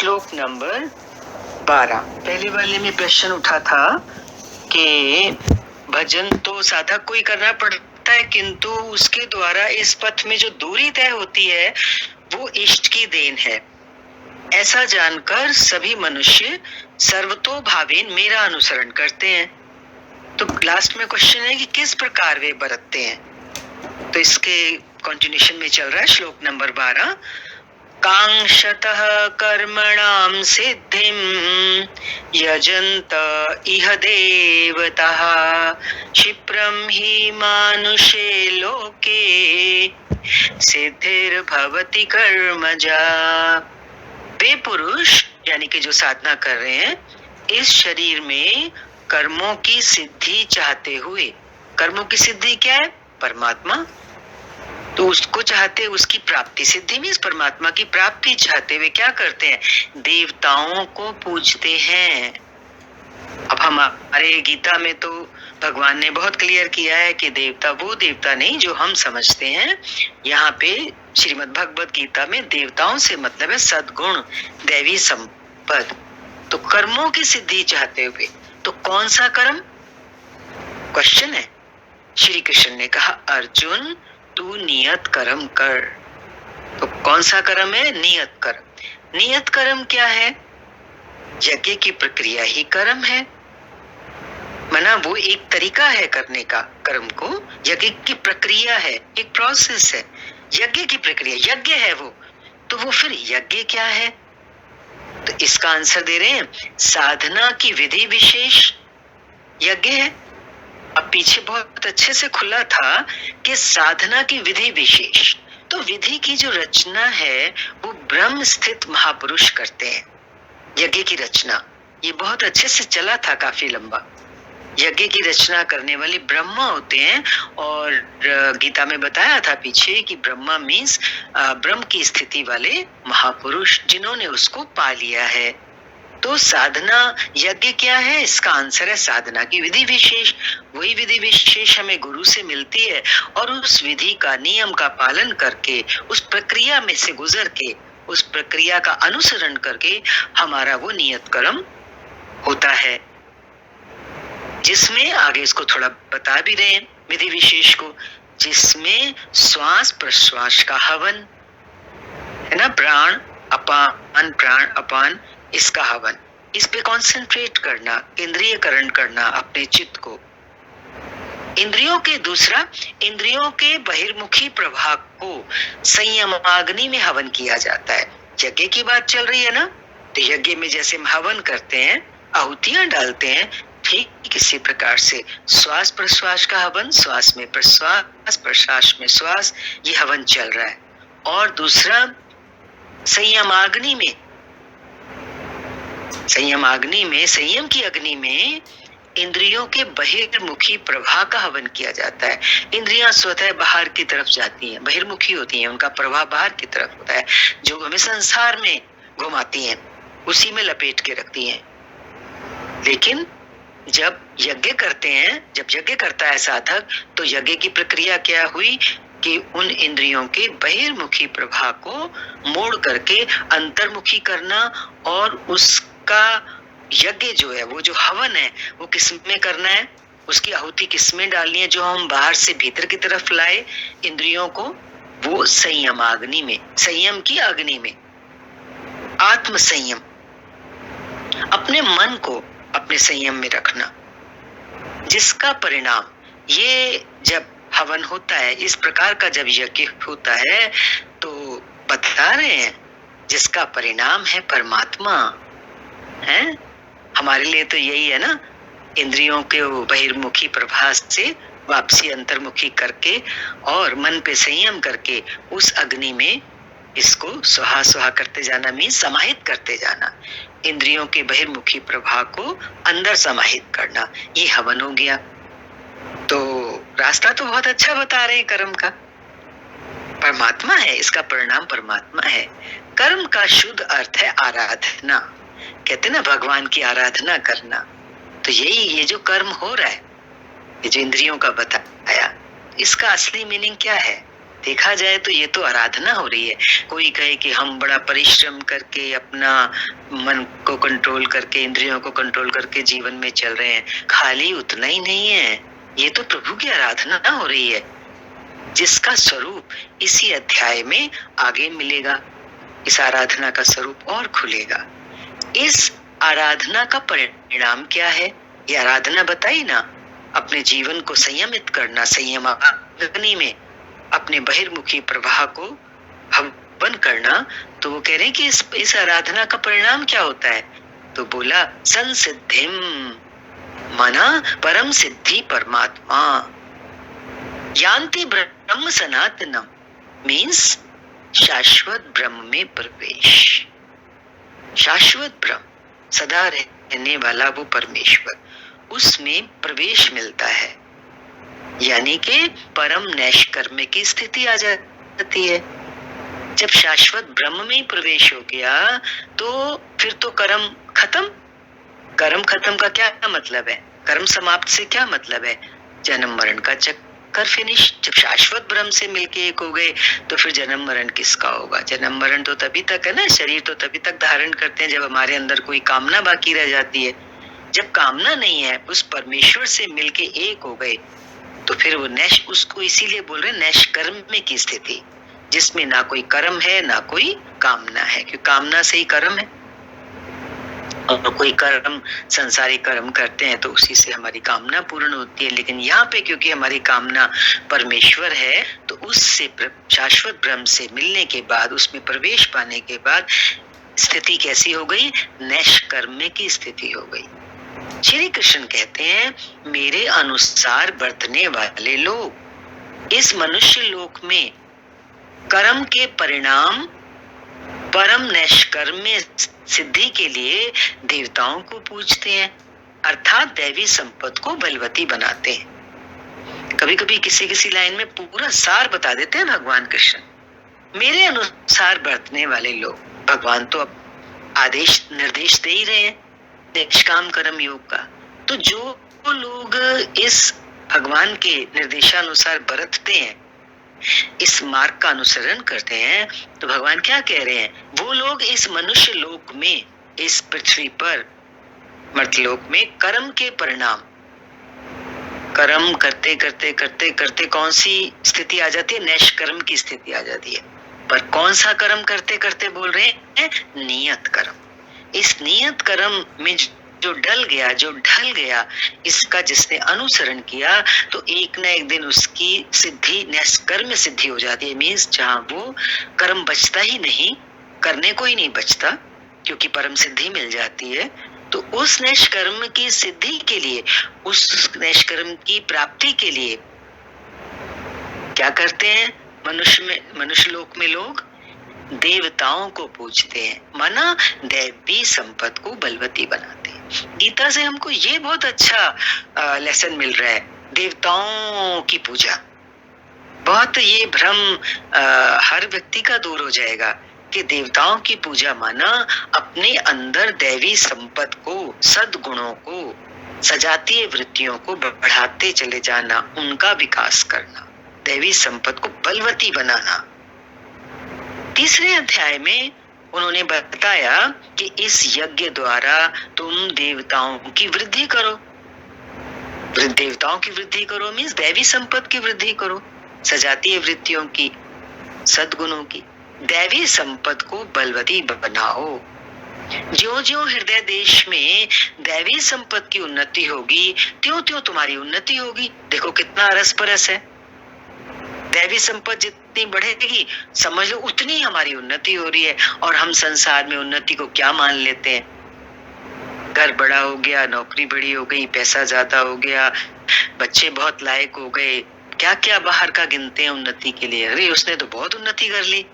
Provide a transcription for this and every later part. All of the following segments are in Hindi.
श्लोक नंबर 12। पहले वाले में प्रश्न उठा था कि भजन तो साधक को ही करना पड़ता है, किंतु उसके द्वारा इस पथ में जो दूरी तय होती है वो इष्ट की देन है। ऐसा जानकर सभी मनुष्य सर्वतोभावेन मेरा अनुसरण करते हैं। तो लास्ट में क्वेश्चन है कि किस प्रकार वे बरतते हैं। तो इसके कंटिन्यूशन में चल रहा है श्लोक नंबर 12। कांक्षतः कर्मणां सिद्धिं यजन्त इह देवताः क्षिप्रं हि मानुषे लोके सिद्धिर्भवति कर्मजा। वे पुरुष यानी कि जो साधना कर रहे हैं इस शरीर में कर्मों की सिद्धि चाहते हुए, कर्मों की सिद्धि क्या है? परमात्मा। तो उसको चाहते, उसकी प्राप्ति, सिद्धि मीन्स परमात्मा की प्राप्ति चाहते हुए क्या करते हैं? देवताओं को पूजते हैं। अब हमारे गीता में तो भगवान ने बहुत क्लियर किया है कि देवता वो देवता नहीं जो हम समझते हैं। यहाँ पे श्रीमद् भगवद गीता में देवताओं से मतलब है सद्गुण, दैवी संपद। तो कर्मों की सिद्धि चाहते हुए, तो कौन सा कर्म? क्वेश्चन है। श्री कृष्ण ने कहा अर्जुन तू नियत कर्म कर। तो कौन सा कर्म है? नियत कर्म। नियत कर्म क्या है? यज्ञ की प्रक्रिया ही कर्म है। माना वो एक तरीका है करने का कर्म को, यज्ञ की प्रक्रिया है, एक प्रोसेस है। यज्ञ की प्रक्रिया यज्ञ है वो, तो वो फिर यज्ञ क्या है? तो इसका आंसर दे रहे हैं साधना की विधि विशेष यज्ञ है। अब पीछे बहुत अच्छे से खुला था कि साधना की विधि विशेष, तो विधि की जो रचना है वो ब्रह्म स्थित महापुरुष करते हैं। यज्ञ की रचना ये बहुत अच्छे से चला था, काफी लंबा। यज्ञ की रचना करने वाले ब्रह्मा होते हैं, और गीता में बताया था पीछे कि ब्रह्मा मीन्स ब्रह्म की स्थिति वाले महापुरुष जिन्होंने उसको पा लिया है। तो साधना यज्ञ क्या है? इसका आंसर है साधना की विधि विशेष। वही विधि विशेष हमें गुरु से मिलती है, और उस विधि का, नियम का पालन करके, उस प्रक्रिया में से गुजर के, उस प्रक्रिया का अनुसरण करके हमारा वो नियत कर्म होता है, जिसमें आगे इसको थोड़ा बता भी रहे हैं विधि विशेष को, जिसमें श्वास प्रश्वास का हवन है ना, प्राण अपान, प्राण अपान, इसका हवन, इस पे कंसंट्रेट करना, इंद्रियकरण करना अपने चित्त को। इंद्रियों के दूसरा, इंद्रियों के बहिर्मुखी प्रभाव को संयमाग्नि में हवन किया जाता है। यज्ञ की बात चल रही है ना, तो यज्ञ में जैसे हम हवन करते हैं, आहुतियां डालते हैं, ठीक इसी प्रकार से श्वास प्रश्वास का हवन, श्वास में प्रश्वास, प्रश्वास में श्वास, ये हवन चल रहा है। और दूसरा संयमाग्नि में, संयमाग्नि में, संयम की अग्नि में इंद्रियों के बहिर्मुखी प्रवाह का हवन किया जाता है। इंद्रियां स्वतः बाहर की तरफ जाती हैं, बहिर्मुखी होती हैं, उनका प्रवाह बाहर की तरफ होता है, जो हमें संसार में घुमाती हैं, उसी में लपेट के रखती हैं। लेकिन जब यज्ञ करते हैं, जब यज्ञ करता है साधक, तो यज्ञ की प्रक्रिया क्या हुई कि उन इंद्रियों के बहिर्मुखी प्रवाह को मोड़ करके अंतर्मुखी करना, और उसका यज्ञ जो है, वो जो हवन है, वो किस में करना है, उसकी आहुति किस में डालनी है, जो हम बाहर से भीतर की तरफ लाए इंद्रियों को, वो संयमाग्नि में, संयम की अग्नि में, आत्म संयम, अपने मन को अपने संयम में रखना, जिसका परिणाम ये जब हवन होता है, इस प्रकार का जब यज्ञ होता है, तो बता रहे हैं जिसका परिणाम है परमात्मा है। हमारे लिए तो यही है ना, इंद्रियों के बहिर्मुखी प्रभास से वापसी अंतर्मुखी करके और मन पे संयम करके उस अग्नि में इसको सुहा सुहा करते जाना, मीन समाहित करते जाना, इंद्रियों के बहिर्मुखी प्रभाव को अंदर समाहित करना, ये हवन हो गया। तो रास्ता तो बहुत अच्छा बता रहे हैं कर्म का, परमात्मा है, इसका परिणाम परमात्मा है। कर्म का शुद्ध अर्थ है आराधना, कहते ना भगवान की आराधना करना। तो यही ये जो कर्म हो रहा है, ये जो इंद्रियों का बताया, इसका असली मीनिंग क्या है? देखा जाए तो ये तो आराधना हो रही है। कोई कहे कि हम बड़ा परिश्रम करके अपना मन को कंट्रोल करके, इंद्रियों को कंट्रोल करके जीवन में चल रहे हैं, खाली उतना ही नहीं है, ये तो प्रभु की आराधना हो रही है, जिसका स्वरूप इसी अध्याय में आगे मिलेगा। इस आराधना का स्वरूप और खुलेगा। इस आराधना का परिणाम क्या है, ये आराधना बताई ना, अपने जीवन को संयमित करना, संयम अग्नि में अपने बहिर्मुखी प्रवाह को हवन करना। तो वो कह रहे हैं कि इस आराधना का परिणाम क्या होता है, तो बोला संसिद्धिम, माना परम सिद्धि परमात्मा, यान्ति ब्रह्म सनातनम, मीन्स शाश्वत ब्रह्म में प्रवेश। शाश्वत ब्रह्म, सदा रहने वाला वो परमेश्वर, उसमें प्रवेश मिलता है, यानी कि परम नैष्कर्म्य की स्थिति आ जाती है। जब शाश्वत ब्रह्म में प्रवेश हो गया तो फिर तो कर्म खत्म। कर्म खत्म का क्या मतलब है, कर्म समाप्त से क्या मतलब है, जन्म मरण का चक्कर फिनिश। जब शाश्वत ब्रह्म से मिलके एक हो गए तो फिर जन्म मरण किसका होगा। जन्म मरण तो तभी तक है ना, शरीर तो तभी तक धारण करते हैं जब हमारे अंदर कोई कामना बाकी रह जाती है। जब कामना नहीं है, उस परमेश्वर से मिलके एक हो गए, तो फिर वो नैश, उसको इसीलिए बोल रहे हैं नैष्कर्म्य की स्थिति, जिसमें ना कोई कर्म है ना कोई कामना है, क्योंकि कामना से ही कर्म है, और कोई कर्म संसारिक कर्म करते हैं तो उसी से हमारी कामना पूर्ण होती है। लेकिन यहाँ पे क्योंकि हमारी कामना परमेश्वर है, तो उससे शाश्वत ब्रह्म से मिलने के बाद, उसमें प्रवेश पाने के बाद स्थिति कैसी हो गई, नैष्कर्म्य की स्थिति हो गई। श्री कृष्ण कहते हैं, मेरे अनुसार बरतने वाले लोग इस मनुष्य लोक में कर्म के परिणाम परम नैष्कर्म्य सिद्धि के लिए देवताओं को पूजते हैं, अर्थात दैवी संपत्ति को बलवती बनाते हैं। कभी कभी किसी किसी लाइन में पूरा सार बता देते हैं भगवान कृष्ण। मेरे अनुसार बरतने वाले लोग, भगवान तो अब आदेश निर्देश दे ही रहे हैं निष्काम कर्म योग का, तो जो लोग इस भगवान के निर्देशानुसार बरतते हैं, इस मार्ग का अनुसरण करते हैं, तो भगवान क्या कह रहे हैं, वो लोग इस मनुष्य लोक में, इस पृथ्वी पर मर्त्यलोक में कर्म के परिणाम, कर्म करते करते करते करते कौन सी स्थिति आ जाती है, नैष्कर्म की स्थिति आ जाती है। पर कौन सा कर्म करते करते बोल रहे हैं, नियत कर्म। इस नियत कर्म में जो डल गया, जो ढल गया, इसका जिसने अनुसरण किया, तो एक न एक दिन उसकी सिद्धि नैष्कर्म्य सिद्धि हो जाती है। मीन्स जहां वो कर्म बचता ही नहीं, करने को ही नहीं बचता, क्योंकि परम सिद्धि मिल जाती है। तो उस नैष्कर्म की सिद्धि के लिए, उस नैष्कर्म की प्राप्ति के लिए क्या करते हैं, मनुष्य लोक में लोग देवताओं को पूजते हैं, माना दैवी संपत्ति को बलवती बनाते हैं। गीता से हमको ये बहुत अच्छा लेसन मिल रहा है, देवताओं की पूजा। बहुत ये भ्रम हर व्यक्ति का दूर हो जाएगा कि देवताओं की पूजा माना अपने अंदर दैवी संपत्ति को, सद्गुणों को, सजातीय वृत्तियों को बढ़ाते चले जाना, उनका विकास करना, दैवी संपत्ति को बलवती बनाना। तीसरे अध्याय में उन्होंने बताया कि इस यज्ञ द्वारा तुम देवताओं की वृद्धि करो। देवताओं की वृद्धि करो मीन्स दैवी संपत्ति की वृद्धि करो, सजातीय वृत्तियों की, सद्गुणों की, दैवी संपत्ति को बलवती बनाओ। ज्यों ज्यों हृदय देश में दैवी संपत्ति की उन्नति होगी, त्यों त्यों तुम्हारी उन्नति होगी। देखो कितना रस परस है। दैवी संपत्ति जितनी बढ़ेगी, समझ लो उतनी हमारी उन्नति हो रही है। और हम संसार में उन्नति को क्या मान लेते हैं, घर बड़ा हो गया, नौकरी बड़ी हो गई, पैसा ज्यादा हो गया, बच्चे बहुत लायक हो गए, क्या क्या बाहर का गिनते हैं उन्नति के लिए। अरे उसने तो बहुत उन्नति कर ली,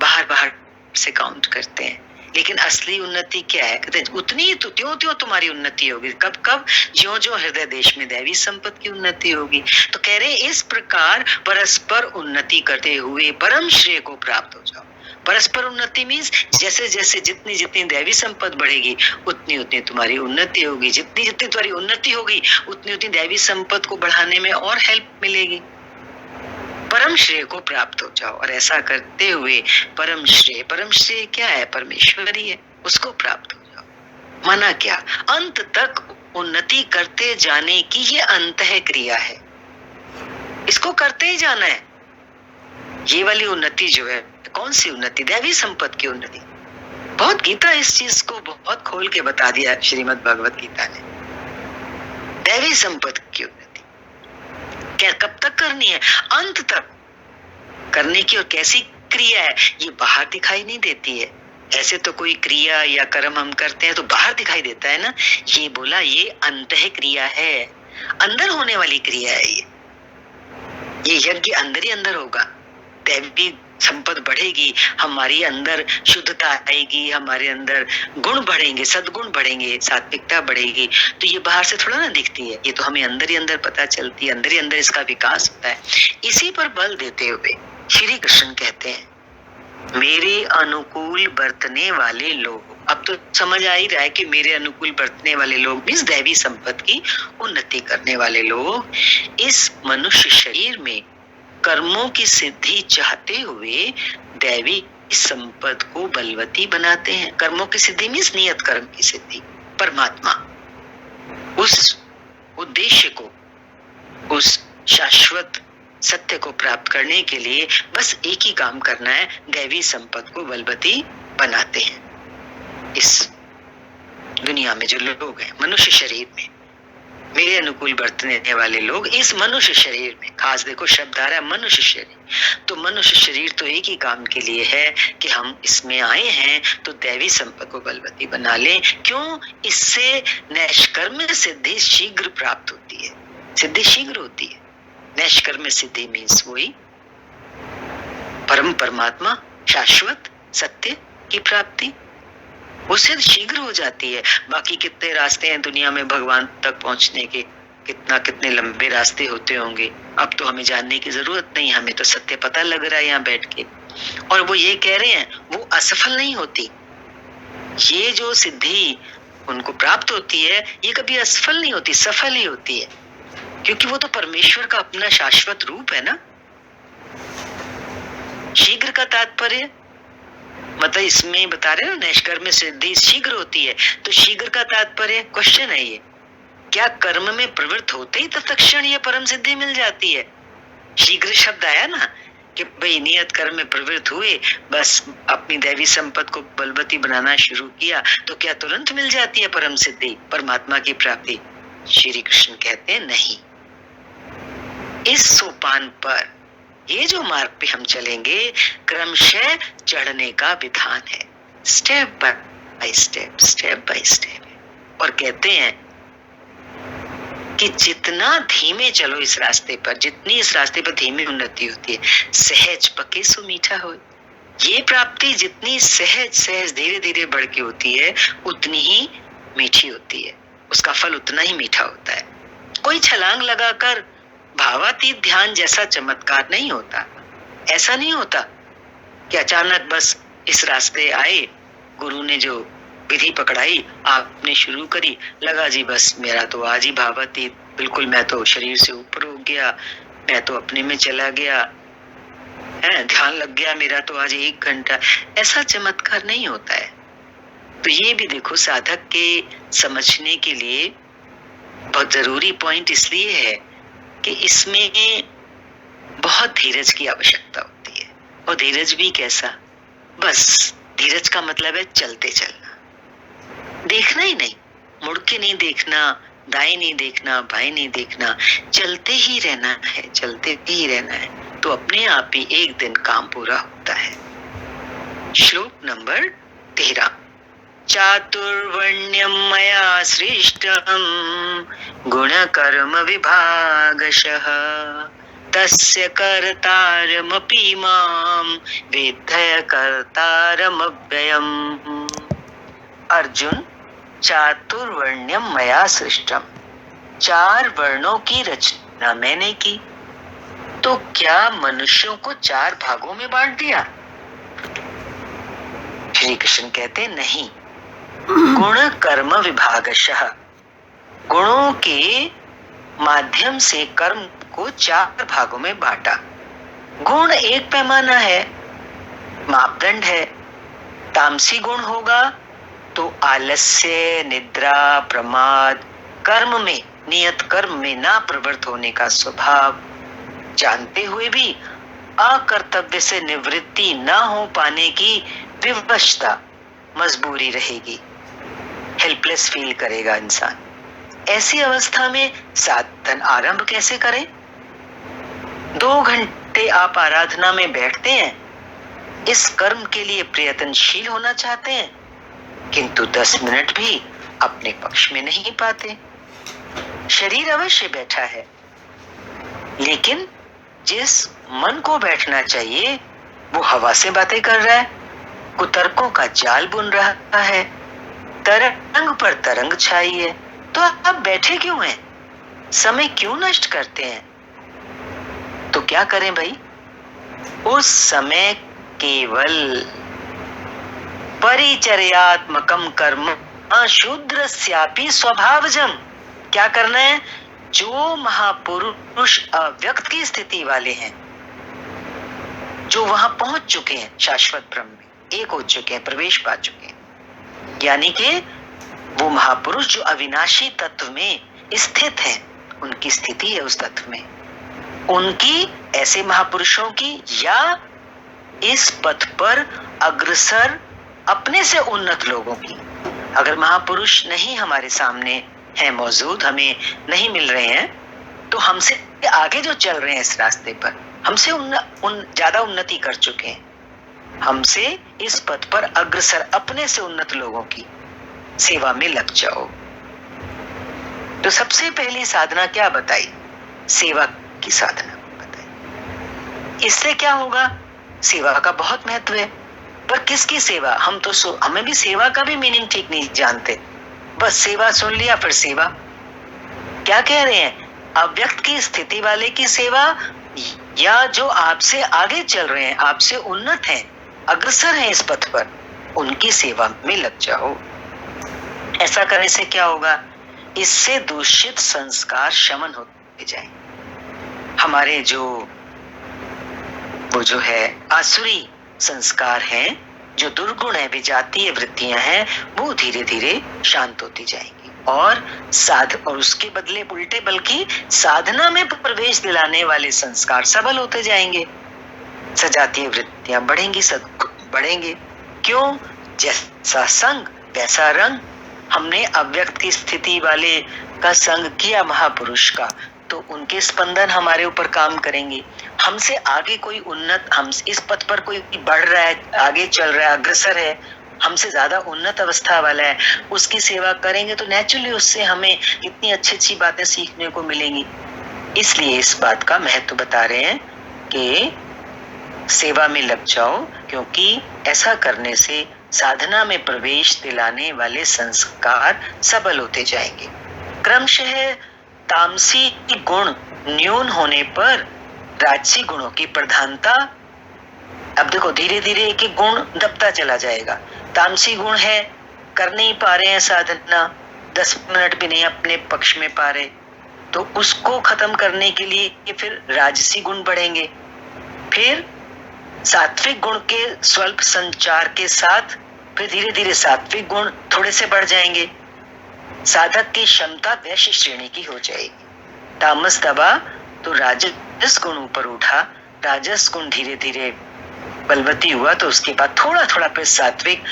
बाहर से काउंट करते हैं। लेकिन असली उन्नति क्या है, कहते हैं उतनी तो त्यों त्यों तुम्हारी उन्नति होगी। कब कब, ज्यों ज्यों हृदय देश में दैवी संपत्ति की उन्नति होगी। तो कह रहे इस प्रकार परस्पर उन्नति करते हुए परम श्रेय को प्राप्त हो जाओ। परस्पर उन्नति मीन्स जैसे जैसे जितनी जितनी दैवी संपत्ति बढ़ेगी, उतनी उतनी तुम्हारी उन्नति होगी। जितनी जितनी तुम्हारी उन्नति होगी, उतनी उतनी दैवी संपत्ति को बढ़ाने में और हेल्प मिलेगी। परम श्रेय को प्राप्त हो जाओ। और ऐसा करते हुए परम श्रेय क्या है? परमेश्वर ही है, उसको प्राप्त हो जाओ। माना क्या? अंत तक उन्नति करते जाने की ये अंतः क्रिया है, इसको करते ही जाना है। ये वाली उन्नति जो है, कौन सी उन्नति? दैवी संपत्ति की उन्नति। बहुत गीता इस चीज को बहुत खोल के बता दिया श्रीमद् भगवत गीता ने। दैवी संपत्ति की उन्नति क्या कब तक करनी है? अंत तक करने की। और कैसी क्रिया है? ये बाहर दिखाई नहीं देती है। ऐसे तो कोई क्रिया या कर्म हम करते हैं तो बाहर दिखाई देता है ना। ये बोला ये अंतः क्रिया है, अंदर होने वाली क्रिया है। ये यज्ञ अंदर ही अंदर होगा। दैवी संपद बढ़ेगी, हमारी अंदर शुद्धता आएगी, हमारे अंदर गुण बढ़ेंगे, सद्गुण बढ़ेंगे, सात्विकता बढ़ेगी। तो ये बाहर से थोड़ा ना दिखती है, ये तो हमें अंदर ही अंदर पता चलती है, अंदर ही अंदर इसका विकास होता है। इसी पर बल देते हुए श्री कृष्ण कहते हैं, मेरे अनुकूल बरतने वाले लोग। अब तो समझ आ ही रहा है कि मेरे अनुकूल बरतने वाले लोग मीन्स दैवी संपत्ति की उन्नति करने वाले लोग इस मनुष्य शरीर में कर्मों की सिद्धि चाहते हुए दैवी संपद को बलवती बनाते हैं। कर्मों की सिद्धि मीन्स नियत कर्म की सिद्धि। परमात्मा उस उद्देश्य को, उस शाश्वत सत्य को प्राप्त करने के लिए बस एक ही काम करना है, दैवी संपद को बलवती बनाते हैं। इस दुनिया में जो लोग हैं, मनुष्य शरीर में मेरे अनुकूल बरतने वाले लोग इस मनुष्य शरीर में, खास देखो शब्द आ रहा है मनुष्य शरीर। तो मनुष्य शरीर तो एक ही काम के लिए है कि हम इसमें आए हैं तो दैवी संपद को बलवती बना लें। क्यों? इससे नैष्कर्म्य सिद्धि शीघ्र प्राप्त होती है। सिद्धि शीघ्र होती है। नैष्कर्म्य सिद्धि मीन्स वही परम परमात्मा शाश्वत सत्य की प्राप्ति, उससे शीघ्र हो जाती है। बाकी कितने रास्ते हैं दुनिया में भगवान तक पहुंचने के, कितने लंबे रास्ते होते होंगे। अब तो हमें जानने की जरूरत नहीं, हमें तो सत्य पता लग रहा है यहाँ बैठ के। और वो ये कह रहे हैं वो असफल नहीं होती। ये जो सिद्धि उनको प्राप्त होती है ये कभी असफल नहीं होती, सफल ही होती है। क्योंकि वो तो परमेश्वर का अपना शाश्वत रूप है ना। शीघ्र का तात्पर्य मतलब इसमें बता रहे हैं ना, नैष्कर्म्य सिद्धि शीघ्र होती है। तो शीघ्र का तात्पर्य क्वेश्चन है ये, क्या कर्म में प्रवृत्त होते ही तत्क्षण ये परम सिद्धि मिल जाती है? शीघ्र शब्द आया ना कि भाई नियत कर्म में प्रवृत्त हुए, बस अपनी दैवी संपत्ति को बलवती बनाना शुरू किया तो क्या तुरंत मिल जाती है परम सिद्धि, परमात्मा की प्राप्ति? श्री कृष्ण कहते हैं नहीं। इस सोपान पर, ये जो मार्ग पे हम चलेंगे, क्रमशः चढ़ने का विधान है, step by step, step by step. और कहते हैं कि जितना धीमे चलो इस रास्ते पर, जितनी इस रास्ते पर धीमी उन्नति होती है, सहज पके सो मीठा हो। ये प्राप्ति जितनी सहज सहज धीरे धीरे बढ़ के होती है उतनी ही मीठी होती है, उसका फल उतना ही मीठा होता है। कोई छलांग लगाकर भावातीत ध्यान जैसा चमत्कार नहीं होता। ऐसा नहीं होता कि अचानक बस इस रास्ते आए, गुरु ने जो विधि पकड़ाई, आपने शुरू करी, लगा जी बस मेरा तो आज ही भावातीत, बिल्कुल मैं तो शरीर से ऊपर हो गया, मैं तो अपने में चला गया है, ध्यान लग गया मेरा तो आज 1 घंटा। ऐसा चमत्कार नहीं होता है। तो ये भी देखो साधक के समझने के लिए बहुत जरूरी पॉइंट इसलिए है कि इसमें बहुत धीरज की आवश्यकता होती है। और धीरज भी कैसा? बस धीरज का मतलब है चलते चलना, देखना ही नहीं, मुड़ के नहीं देखना, दाएं नहीं देखना, बाएं नहीं देखना, चलते ही रहना है, चलते ही रहना है। तो अपने आप ही एक दिन काम पूरा होता है। श्लोक नंबर 13। चातुर्वर्ण्यं मया सृष्टं गुणकर्म विभागशः तस्य कर्तारमपि मां विद्धय कर्तारमव्ययम्। अर्जुन, चातुर्वर्ण्यम मया सृष्टम, 4 वर्णों की रचना मैंने की, तो क्या मनुष्यों को 4 भागों में बांट दिया? श्री कृष्ण कहते नहीं, गुण कर्म विभागशः, गुणों के माध्यम से कर्म को 4 भागों में बांटा। गुण एक पैमाना है, मापदंड है। तामसी गुण होगा तो आलस्य, निद्रा, प्रमाद, कर्म में, नियत कर्म में ना प्रवृत्त होने का स्वभाव, जानते हुए भी अकर्तव्य से निवृत्ति ना हो पाने की विवशता, मजबूरी रहेगी। हेल्पलेस फील करेगा इंसान। ऐसी अवस्था में साधन आरंभ कैसे करें? 2 घंटे आप आराधना में बैठते हैं, इस कर्म के लिए प्रयत्नशील होना चाहते हैं, किंतु 10 मिनट भी अपने पक्ष में नहीं पाते। शरीर अवश्य बैठा है, लेकिन जिस मन को बैठना चाहिए वो हवा से बातें कर रहा है, कुतर्कों का जाल बुन रहा है, तरंग पर तरंग छाई है। तो आप बैठे क्यों हैं? समय क्यों नष्ट करते हैं? तो क्या करें भाई? उस समय केवल परिचर्यात्मकम कर्म शूद्रस्यापि स्वभावजम। क्या करना है? जो महापुरुष अव्यक्त की स्थिति वाले हैं, जो वहां पहुंच चुके हैं, शाश्वत ब्रह्म में एक हो चुके हैं, प्रवेश पा चुके हैं, यानी कि वो महापुरुष जो अविनाशी तत्व में स्थित हैं, उनकी स्थिति है उस तत्व में, उनकी, ऐसे महापुरुषों की, या इस पथ पर अग्रसर अपने से उन्नत लोगों की। अगर महापुरुष नहीं हमारे सामने है मौजूद, हमें नहीं मिल रहे हैं, तो हमसे आगे जो चल रहे हैं इस रास्ते पर, हमसे ज्यादा उन्नति कर चुके हैं, हमसे इस पथ पर अग्रसर अपने से उन्नत लोगों की सेवा में लग जाओ। तो सबसे पहली साधना क्या बताई? सेवा की साधना बताई। इससे क्या होगा? सेवा का बहुत महत्व है, पर किसकी सेवा? हम तो हमें भी सेवा का भी मीनिंग ठीक नहीं जानते, बस सेवा सुन लिया, फिर सेवा क्या कह रहे हैं? अव्यक्त की स्थिति वाले की सेवा, या जो आपसे आगे चल रहे हैं, आपसे उन्नत हैं, अग्रसर हैं इस पथ पर, उनकी सेवा में लग जाओ। ऐसा करने से क्या होगा? इससे दूषित संस्कार शमन होते जाएंगे। हमारे वो जो है आसुरी संस्कार हैं, जो दुर्गुण है, विजातीय वृत्तियां हैं, वो धीरे धीरे शांत होती जाएंगी, और उसके बदले उल्टे, बल्कि साधना में प्रवेश दिलाने वाले संस्कार सबल होते जाएंगे। सजातीय वृत्तियां बढ़ेंगी, सद्गुण बढ़ेंगे। क्यों? जैसा संग वैसा रंग। हमने अव्यक्त की स्थिति वाले का संग किया, महापुरुष का, तो उनके स्पंदन हमारे ऊपर काम करेंगे। हमसे आगे कोई उन्नत, हम इस पथ पर कोई बढ़ रहा है, आगे चल रहा है, अग्रसर है, हमसे ज्यादा उन्नत अवस्था वाला है, उसकी सेवा करेंगे तो नेचुरली उससे हमें इतनी अच्छी अच्छी बातें सीखने को मिलेंगी। इसलिए इस बात का महत्व बता रहे हैं कि सेवा में लग जाओ, क्योंकि ऐसा करने से साधना में प्रवेश दिलाने वाले संस्कार सबल होते जाएंगे। क्रमशः तामसी गुण न्यून होने पर राजसी गुणों की प्रधानता, अब देखो धीरे धीरे एक एक गुण दबता चला जाएगा। तामसी गुण है, कर नहीं पा रहे हैं साधना, 10 मिनट भी नहीं अपने पक्ष में पा रहे, तो उसको खत्म करने के लिए फिर राजसी गुण बढ़ेंगे, फिर सात्विक गुण के स्वल्प संचार के साथ फिर धीरे धीरे सात्विक गुण थोड़े से बढ़ जाएंगे। साधक की क्षमता वैश्य श्रेणी की हो जाएगी। तामस दबा तो राजस गुण ऊपर उठा, राजस गुण धीरे धीरे बलवती हुआ, तो उसके बाद थोड़ा थोड़ा फिर सात्विक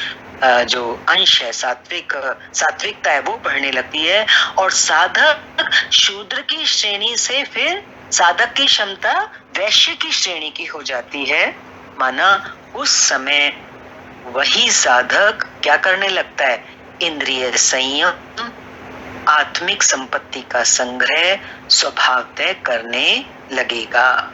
जो अंश है, सात्विकता है, वो बढ़ने लगती है, और साधक शूद्र की श्रेणी से फिर साधक की क्षमता वैश्य की श्रेणी की हो जाती है। माना उस समय वही साधक क्या करने लगता है? इंद्रिय संयम, आत्मिक संपत्ति का संग्रह स्वभावतः करने लगेगा।